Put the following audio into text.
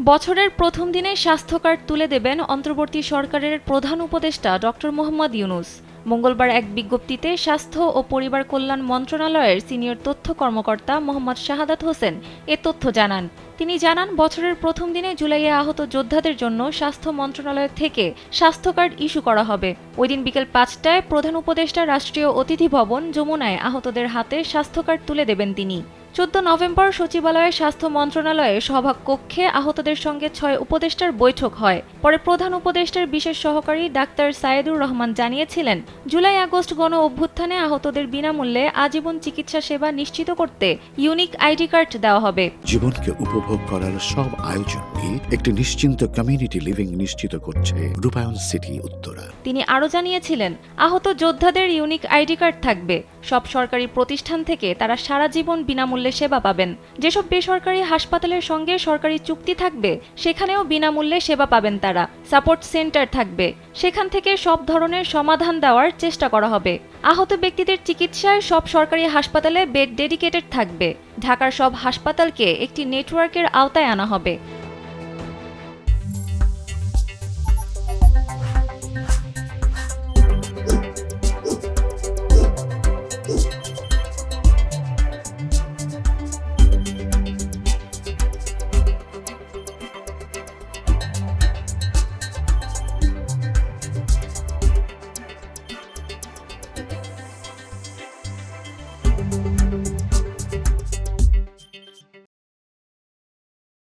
বছরের প্রথম দিনে স্বাস্থ্য কার্ড তুলে দেবেন অন্তর্বর্তী সরকারের প্রধান উপদেষ্টা ডক্টর মোহাম্মদ ইউনূস। মঙ্গলবার এক বিজ্ঞপ্তিতে স্বাস্থ্য ও পরিবার কল্যাণ মন্ত্রণালয়ের সিনিয়র তথ্য কর্মকর্তা মোহাম্মদ শাহাদাত হোসেন এ তথ্য জানান। তিনি জানান, বছরের প্রথম দিনে জুলাইয়ে আহত যোদ্ধাদের জন্য স্বাস্থ্য মন্ত্রণালয় থেকে স্বাস্থ্য কার্ড ইস্যু করা হবে। ওই দিন বিকেল ৫টায় প্রধান উপদেষ্টা রাষ্ট্রীয় অতিথি ভবন যমুনায় আহতদের হাতে স্বাস্থ্য কার্ড তুলে দেবেন তিনি। ১৪ নভেম্বর সচিবালয়ে স্বাস্থ্য মন্ত্রণালয়ে সভাকক্ষে আহতদের সঙ্গে ৬ উপদেষ্টার বৈঠক হয়। পরে প্রধান উপদেষ্টার বিশেষ সহকারী ডাক্তার সায়েদুর রহমান জানিয়েছিলেন, জুলাই-আগস্ট গণ অভ্যুত্থানে আহতদের বিনামূল্যে আজীবন চিকিৎসা সেবা নিশ্চিত করতে ইউনিক আইডি কার্ড দেওয়া হবে। জীবনকে উপভোগ করার সব আয়োজন নিয়ে একটি নিশ্চিন্ত কমিউনিটি লিভিং নিশ্চিত করছে রূপায়ণ সিটি উত্তরা। তিনি আরও জানিয়েছিলেন, আহত যোদ্ধাদের ইউনিক আইডি কার্ড থাকবে। সব সরকারি প্রতিষ্ঠান থেকে তারা সারা জীবন বিনামূল্যে সেবা পাবেন। যেসব বেসরকারি হাসপাতালের সঙ্গে সরকারি চুক্তি থাকবে সেখানেও বিনামূল্যে সেবা পাবেন তারা। সাপোর্ট সেন্টার থাকবে, সেখান থেকে সব ধরনের সমাধান দেওয়ার চেষ্টা করা হবে। আহত ব্যক্তিদের চিকিৎসায় সব সরকারি হাসপাতালে বেড ডেডিকেটেড থাকবে। ঢাকার সব হাসপাতালকে একটি নেটওয়ার্কের আওতায় আনা হবে।